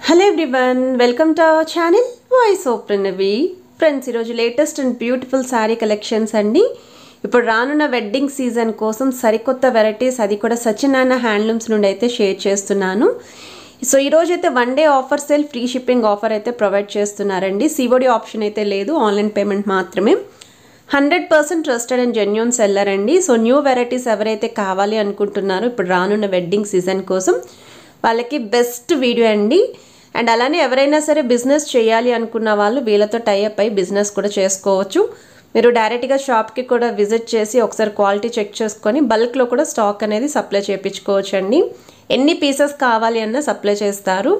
Hello everyone, welcome to our channel Voice of Pranavi. Friends, ఈరోజు latest and beautiful sorry collections అండి. ఇప్పుడు రానున్న wedding season కోసం సరికొత్త వెరైటీస్ అది కూడా సత్యనారాయణ హ్యాండ్లూమ్స్ నుండి అయితే షేర్ చేస్తున్నాను. సో ఈరోజు అయితే one day offer sale free shipping offer అయితే ప్రొవైడ్ చేస్తున్నారండి. సిఓడి ఆప్షన్ అయితే లేదు, ఆన్లైన్ పేమెంట్ మాత్రమే. 100% ట్రస్టెడ్ అండ్ జెన్యూన్ సెల్లర్ అండి. సో న్యూ వెరైటీస్ ఎవరైతే కావాలి అనుకుంటున్నారో ఇప్పుడు రానున్న వెడ్డింగ్ సీజన్ కోసం వాళ్ళకి బెస్ట్ వీడియో అండి. అండ్ అలానే ఎవరైనా సరే బిజినెస్ చేయాలి అనుకున్న వాళ్ళు వీళ్ళతో టైఅప్ అయి బిజినెస్ కూడా చేసుకోవచ్చు. మీరు డైరెక్ట్గా షాప్కి కూడా విజిట్ చేసి ఒకసారి క్వాలిటీ చెక్ చేసుకొని బల్క్లో కూడా స్టాక్ అనేది సప్లై చేయించుకోవచ్చు అండి. ఎన్ని పీసెస్ కావాలి అన్న సప్లై చేస్తారు.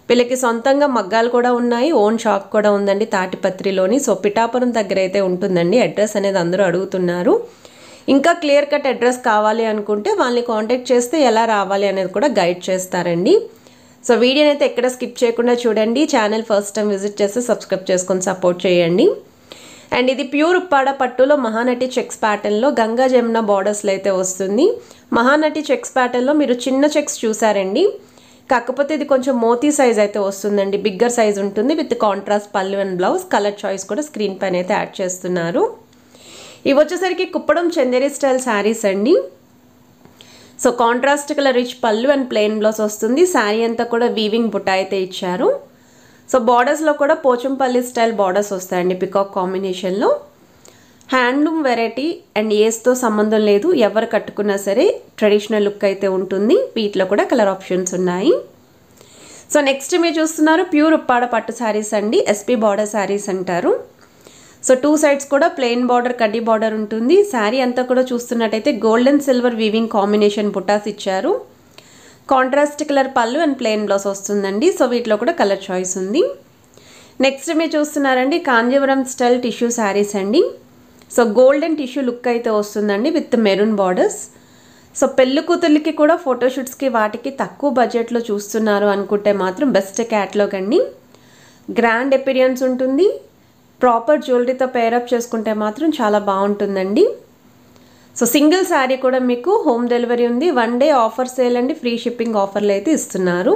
వీళ్ళకి సొంతంగా మగ్గాలు కూడా ఉన్నాయి, ఓన్ షాప్ కూడా ఉందండి తాటిపత్రిలోని. సో పిఠాపురం దగ్గర అయితే ఉంటుందండి. అడ్రస్ అనేది అందరూ అడుగుతున్నారు. ఇంకా క్లియర్ కట్ అడ్రస్ కావాలి అనుకుంటే వాళ్ళని కాంటాక్ట్ చేస్తే ఎలా రావాలి అనేది కూడా గైడ్ చేస్తారండి. సో వీడియోని అయితే ఎక్కడ స్కిప్ చేయకుండా చూడండి. ఛానల్ ఫస్ట్ టైం విజిట్ చేస్తే సబ్స్క్రైబ్ చేసుకొని సపోర్ట్ చేయండి. అండ్ ఇది ప్యూర్ ఉప్పాడ పట్టులో మహానటి చెక్స్ ప్యాటర్న్లో గంగా జమున బార్డర్స్లో అయితే వస్తుంది. మహానటి చెక్స్ ప్యాటర్న్లో మీరు చిన్న చెక్స్ చూసారండి, కాకపోతే ఇది కొంచెం మోతీ సైజ్ అయితే వస్తుందండి. బిగ్గర్ సైజ్ ఉంటుంది విత్ కాంట్రాస్ట్ పళ్ళు అండ్ బ్లౌజ్. కలర్ చాయిస్ కూడా స్క్రీన్ పైన అయితే యాడ్ చేస్తున్నారు. ఇవి వచ్చేసరికి కుప్పడం చందేరి స్టైల్ శారీస్ అండి. సో కాంట్రాస్ట్ కలర్ రిచ్ పళ్ళు అండ్ ప్లెయిన్ బ్లౌజ్ వస్తుంది. శారీ అంతా కూడా వీవింగ్ బుట్ట అయితే ఇచ్చారు. సో బార్డర్స్లో కూడా పోచంపల్లి స్టైల్ బార్డర్స్ వస్తాయండి పికాక్ కాంబినేషన్లో. హ్యాండ్లూమ్ వెరైటీ అండ్ ఏస్తో సంబంధం లేదు, ఎవరు కట్టుకున్నా సరే ట్రెడిషనల్ లుక్ అయితే ఉంటుంది. వీటిలో కూడా కలర్ ఆప్షన్స్ ఉన్నాయి. సో నెక్స్ట్ మీరు చూస్తున్నారు ప్యూర్ ఉప్పాడ పట్టు శారీస్ అండి. ఎస్పీ బార్డర్ శారీస్ అంటారు. సో టూ సైడ్స్ కూడా ప్లెయిన్ బార్డర్ కడ్డీ బార్డర్ ఉంటుంది. శారీ అంతా కూడా చూస్తున్నట్టయితే గోల్డెన్ సిల్వర్ వీవింగ్ కాంబినేషన్ బుటాస్ ఇచ్చారు. కాంట్రాస్ట్ కలర్ పళ్ళు అండ్ ప్లెయిన్ బ్లౌజ్ వస్తుందండి. సో వీటిలో కూడా కలర్ చాయిస్ ఉంది. నెక్స్ట్ మీరు చూస్తున్నారండి కాంజీవరం స్టైల్ టిష్యూ శారీస్ అండి. సో గోల్డెన్ టిష్యూ లుక్ అయితే వస్తుందండి విత్ మెరూన్ బార్డర్స్. సో పెళ్లి కూతుర్లకి కూడా ఫోటోషూట్స్కి వాటికి తక్కువ బడ్జెట్లో చూస్తున్నారు అనుకుంటే మాత్రం బెస్ట్ క్యాటలాగ్ అండి. గ్రాండ్ అపిరియన్స్ ఉంటుంది. ప్రాపర్ జ్యువెలరీతో పేరప్ చేసుకుంటే మాత్రం చాలా బాగుంటుందండి. సో సింగిల్ శారీ కూడా మీకు హోమ్ డెలివరీ ఉంది. వన్ డే ఆఫర్ సేల్ అండి, ఫ్రీ షిప్పింగ్ ఆఫర్లు అయితే ఇస్తున్నారు.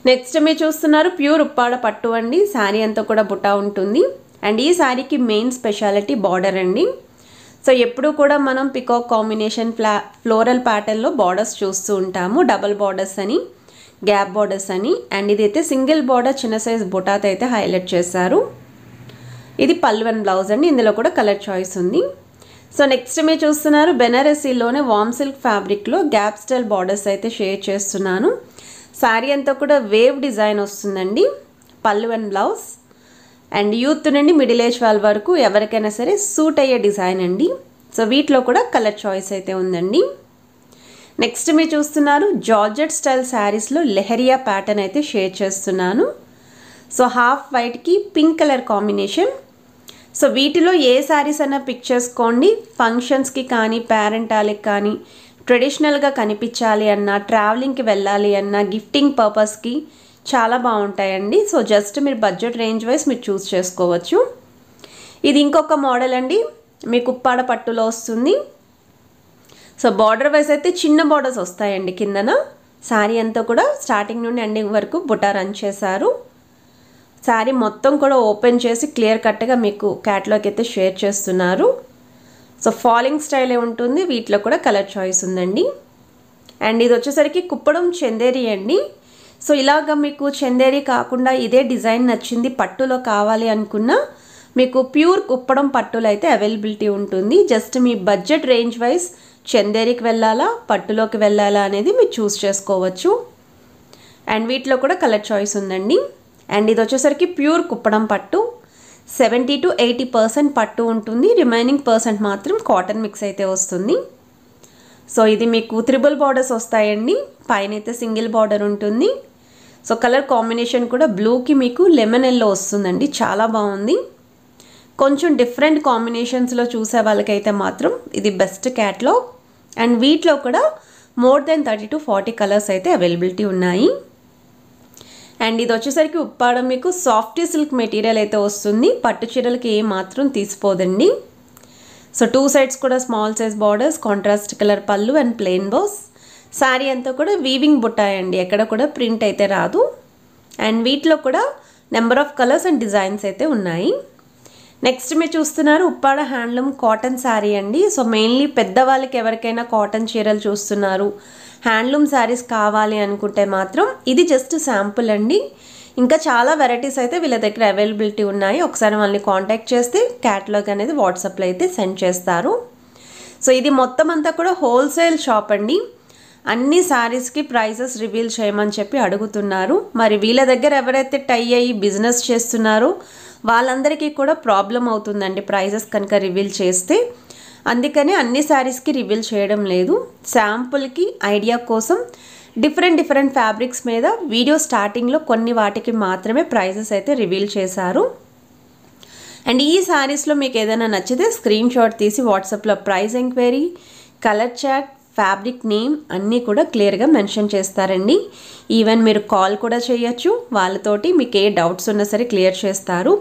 నెక్స్ట్ మీరు చూస్తున్నారు ప్యూర్ ఉప్పాడ పట్టు అండి. శారీ అంతా కూడా బుటా ఉంటుంది. అండ్ ఈ శారీకి మెయిన్ స్పెషాలిటీ బార్డర్ అండి. సో ఎప్పుడు కూడా మనం పికాక్ కాంబినేషన్ ఫ్లోరల్ ప్యాటర్న్లో బార్డర్స్ చూస్తూ ఉంటాము. డబల్ బార్డర్స్ అని, గ్యాప్ బార్డర్స్ అని. అండ్ ఇదైతే సింగిల్ బార్డర్ చిన్న సైజ్ బుటాతో అయితే హైలైట్ చేశారు. ఇది పళ్ళు అండ్ బ్లౌజ్ అండి. ఇందులో కూడా కలర్ చాయిస్ ఉంది. సో నెక్స్ట్ మీరు చూస్తున్నారు బెనారసీలోనే వామ్ సిల్క్ ఫ్యాబ్రిక్లో గ్యాప్ స్టైల్ బార్డర్స్ అయితే షేర్ చేస్తున్నాను. శారీ అంతా కూడా వేవ్ డిజైన్ వస్తుందండి. పళ్ళు అండ్ బ్లౌజ్. అండ్ యూత్ నుండి మిడిల్ ఏజ్ వాళ్ళ వరకు ఎవరికైనా సరే సూట్ అయ్యే డిజైన్ అండి. సో వీటిలో కూడా కలర్ చాయిస్ అయితే ఉందండి. నెక్స్ట్ మీరు చూస్తున్నారు జార్జెట్ స్టైల్ శారీస్లో లెహరియా ప్యాటర్న్ అయితే షేర్ చేస్తున్నాను. సో హాఫ్ వైట్కి పింక్ కలర్ కాంబినేషన్. సో వీటిలో ఏ శారీస్ అయినా పిక్ చేసుకోండి. ఫంక్షన్స్కి కానీ పేరెంటాలకి కానీ ట్రెడిషనల్గా కనిపించాలి అన్నా, ట్రావెలింగ్కి వెళ్ళాలి అన్నా, గిఫ్టింగ్ పర్పస్కి చాలా బాగుంటాయండి. సో జస్ట్ మీరు బడ్జెట్ రేంజ్ వైజ్ మీరు చూస్ చేసుకోవచ్చు. ఇది ఇంకొక మోడల్ అండి, మీకు ఉప్పాడ పట్టులో వస్తుంది. సో బార్డర్ వైజ్ అయితే చిన్న బార్డర్స్ వస్తాయండి కిందన. శారీ అంతా కూడా స్టార్టింగ్ నుండి ఎండింగ్ వరకు బుటా రన్ చేశారు. శారీ మొత్తం కూడా ఓపెన్ చేసి క్లియర్ కట్గా మీకు క్యాటలాగ్ అయితే షేర్ చేస్తున్నారు. సో ఫాలింగ్ స్టైలే ఉంటుంది. వీటిలో కూడా కలర్ చాయిస్ ఉందండి. అండ్ ఇది వచ్చేసరికి కుప్పడం చందేరి అండి. సో ఇలాగ మీకు చందేరి కాకుండా ఇదే డిజైన్ నచ్చింది పట్టులో కావాలి అనుకున్నా మీకు ప్యూర్ కుప్పడం పట్టులో అయితే అవైలబిలిటీ ఉంటుంది. జస్ట్ మీ బడ్జెట్ రేంజ్ వైజ్ చందేరికి వెళ్ళాలా పట్టులోకి వెళ్ళాలా అనేది మీరు చూస్ చేసుకోవచ్చు. అండ్ వీటిలో కూడా కలర్ చాయిస్ ఉందండి. అండ్ ఇది వచ్చేసరికి ప్యూర్ కుప్పడం పట్టు. 70 to 80% పట్టు ఉంటుంది. రిమైనింగ్ పర్సెంట్ మాత్రం కాటన్ మిక్స్ అయితే వస్తుంది. సో ఇది మీకు త్రిబుల్ బార్డర్స్ వస్తాయండి. పైన అయితే సింగిల్ బార్డర్ ఉంటుంది. సో కలర్ కాంబినేషన్ కూడా బ్లూకి మీకు లెమన్ ఎల్లో వస్తుందండి. చాలా బాగుంది. కొంచెం డిఫరెంట్ కాంబినేషన్స్లో చూసే వాళ్ళకైతే మాత్రం ఇది బెస్ట్ క్యాటలాగ్. అండ్ వీటిలో కూడా మోర్ దెన్ 30 to 40 కలర్స్ అయితే అవైలబిలిటీ ఉన్నాయి. అండ్ ఇది వచ్చేసరికి ఉప్పాడ మీకు సాఫ్ట్ సిల్క్ మెటీరియల్ అయితే వస్తుంది. పట్టు చీరలకి ఏ మాత్రం తీసిపోదండి. సో టూ సైడ్స్ కూడా small size borders, contrast colour పళ్ళు అండ్ ప్లెయిన్ బ్లౌజ్. శారీ అంతా కూడా వీవింగ్ బుట్టాయండి, ఎక్కడ కూడా ప్రింట్ అయితే రాదు. అండ్ వీటిలో కూడా number of colours and designs అయితే ఉన్నాయి. నెక్స్ట్ మీరు చూస్తున్నారు ఉప్పాడ హ్యాండ్లూమ్ కాటన్ శారీ అండి. సో మెయిన్లీ పెద్దవాళ్ళకి ఎవరికైనా కాటన్ చీరలు చూస్తున్నారు, హ్యాండ్లూమ్ శారీస్ కావాలి అనుకుంటే మాత్రం ఇది జస్ట్ శాంపుల్ అండి. ఇంకా చాలా వెరైటీస్ అయితే వీళ్ళ దగ్గర అవైలబిలిటీ ఉన్నాయి. ఒకసారి వాళ్ళని కాంటాక్ట్ చేస్తే క్యాటలాగ్ అనేది వాట్సాప్లో అయితే సెండ్ చేస్తారు. సో ఇది మొత్తం అంతా కూడా హోల్సేల్ షాప్ అండి. అన్ని శారీస్కి ప్రైసెస్ రివీల్ చేయమని చెప్పి అడుగుతున్నారు. మరి వీళ్ళ దగ్గర ఎవరైతే టై అయ్యి బిజినెస్ చేస్తున్నారో వాళ్ళందరికీ కూడా ప్రాబ్లం అవుతుందండి ప్రైసెస్ కనుక రివీల్ చేస్తే. అందుకనే అన్ని శారీస్కి రివీల్ చేయడం లేదు. శాంపుల్కి ఐడియా కోసం డిఫరెంట్ ఫ్యాబ్రిక్స్ మీద వీడియో స్టార్టింగ్లో కొన్ని వాటికి మాత్రమే ప్రైసెస్ అయితే రివీల్ చేశారు. అండ్ ఈ శారీస్లో మీకు ఏదైనా నచ్చితే స్క్రీన్ షాట్ తీసి వాట్సాప్లో price enquiry, colour chart, fabric name అన్నీ కూడా క్లియర్గా మెన్షన్ చేస్తారండి. ఈవెన్ మీరు కాల్ కూడా చేయొచ్చు, వాళ్ళతోటి మీకు ఏ డౌట్స్ ఉన్నా సరే క్లియర్ చేస్తారు.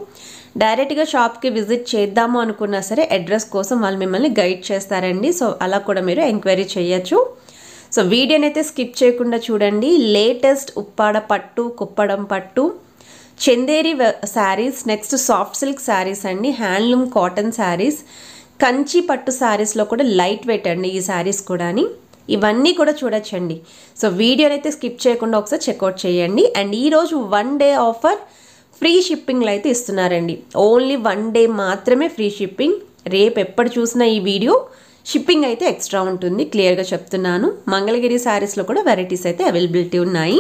డైరెక్ట్గా షాప్కి విజిట్ చేద్దాము అనుకున్నా సరే అడ్రస్ కోసం వాళ్ళు మిమ్మల్ని గైడ్ చేస్తారండి. సో అలా కూడా మీరు ఎంక్వైరీ చేయొచ్చు. సో వీడియోని అయితే స్కిప్ చేయకుండా చూడండి. లేటెస్ట్ ఉప్పాడ పట్టు, కుప్పడం పట్టు, Chanderi saris, next soft silk saris అండి, హ్యాండ్లూమ్ కాటన్ శారీస్, కంచి పట్టు శారీస్లో కూడా లైట్ వెయిట్ అండి ఈ శారీస్ కూడా. ఇవన్నీ కూడా చూడొచ్చండి. సో వీడియోని అయితే స్కిప్ చేయకుండా ఒకసారి చెక్అవుట్ చేయండి. అండ్ ఈరోజు 1 డే ఆఫర్ ఫ్రీ షిప్పింగ్లో అయితే ఇస్తున్నారండి. ఓన్లీ 1 డే మాత్రమే ఫ్రీ షిప్పింగ్. రేపు ఎప్పుడు చూసినా ఈ వీడియో షిప్పింగ్ అయితే ఎక్స్ట్రా ఉంటుంది, క్లియర్గా చెప్తున్నాను. మంగళగిరి శారీస్లో కూడా వెరైటీస్ అయితే అవైలబిలిటీ ఉన్నాయి.